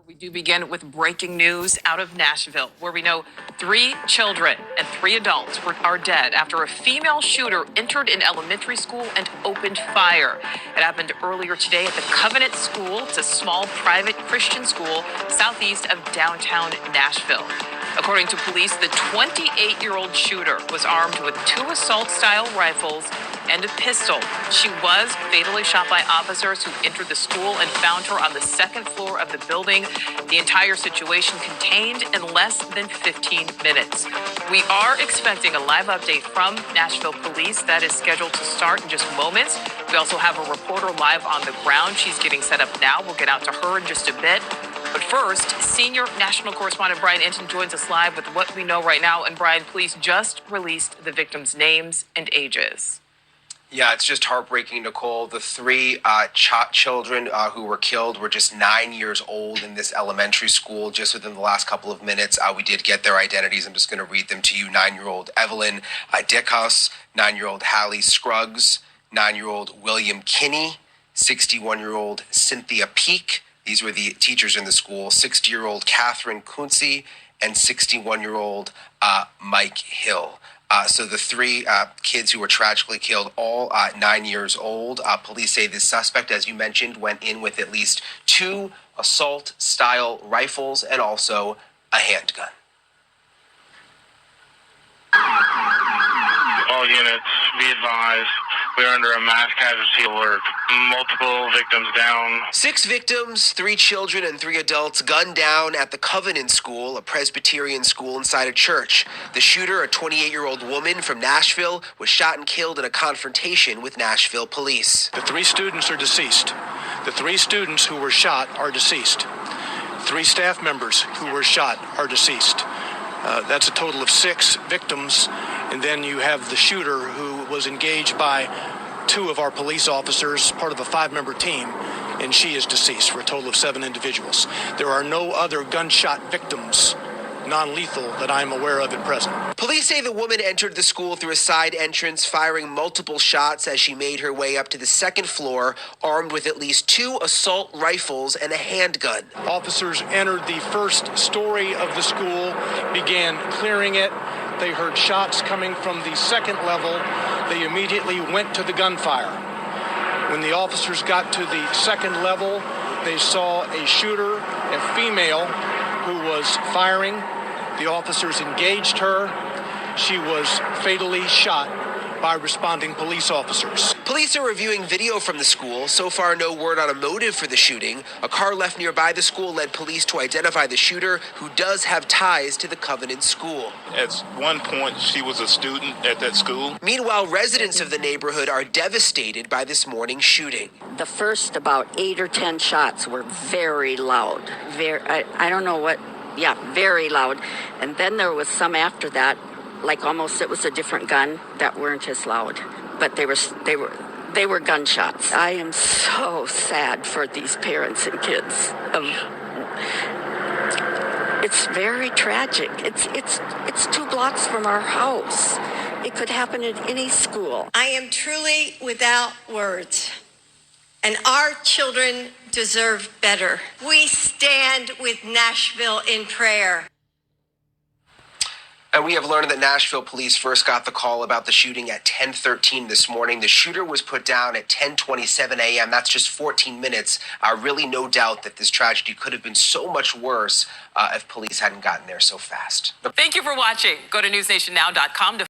We do begin with breaking news out of Nashville, where we know 3 children and 3 adults are dead after a female shooter entered an elementary school and opened fire. It happened earlier today at the Covenant School. It's a small private Christian school southeast of downtown Nashville. According to police, the 28-year-old shooter was armed with 2 assault-style rifles and a pistol. She was fatally shot by officers who entered the school and found her on the 2nd floor of the building. The entire situation contained in less than 15 minutes. We are expecting a live update from Nashville police that is scheduled to start in just moments. We also have a reporter live on the ground. She's getting set up now. We'll get out to her in just a bit. But first, senior national correspondent Brian Enton joins us live with what we know right now. And Brian, police just released the victims' names and ages. Yeah, it's just heartbreaking, Nicole. The 3 children who were killed were just 9 years old in this elementary school. Just within the last couple of minutes, we did get their identities. I'm just going to read them to you. 9-year-old Evelyn Dickhouse, 9-year-old Hallie Scruggs, 9-year-old William Kinney, 61-year-old Cynthia Peak. These were the teachers in the school. 60-year-old Catherine Kunze and 61-year-old Mike Hill. So the 3 kids who were tragically killed, all 9 years old. Police say the suspect, as you mentioned, went in with at least 2 assault-style rifles and also a handgun. All units, be advised, we're under a mass casualty alert. Multiple victims down. 6 victims, 3 children and 3 adults gunned down at the Covenant School, a Presbyterian school inside a church. The shooter, a 28-year-old woman from Nashville, was shot and killed in a confrontation with Nashville police. The 3 students are deceased. The 3 students who were shot are deceased. 3 staff members who were shot are deceased. That's a total of 6 victims. And then you have the shooter who was engaged by 2 of our police officers, part of a 5-member team, and she is deceased for a total of 7 individuals. There are no other gunshot victims, non-lethal, that I'm aware of at present. Police say the woman entered the school through a side entrance, firing multiple shots as she made her way up to the 2nd floor, armed with at least 2 assault rifles and a handgun. Officers entered the 1st story of the school, began clearing it. They heard shots coming from the 2nd level. They immediately went to the gunfire. When the officers got to the 2nd level, they saw a shooter, a female, who was firing. The officers engaged her. She was fatally shot by responding police officers. Police are reviewing video from the school. So far, no word on a motive for the shooting. A car left nearby the school led police to identify the shooter, who does have ties to the Covenant School. At one point, she was a student at that school. Meanwhile, residents of the neighborhood are devastated by this morning's shooting. The first about 8 or 10 shots were very loud. I don't know what, very loud. And then there was some after that, like almost it was a different gun, that weren't as loud. But they were gunshots. I am so sad for these parents and kids. It's very tragic. It's 2 blocks from our house. It could happen at any school. I am truly without words. And our children deserve better. We stand with Nashville in prayer. And we have learned that Nashville police first got the call about the shooting at 10:13 this morning. The shooter was put down at 10:27 a.m. That's just 14 minutes. Really no doubt that this tragedy could have been so much worse if police hadn't gotten there so fast. Thank you for watching. Go to newsnationnow.com to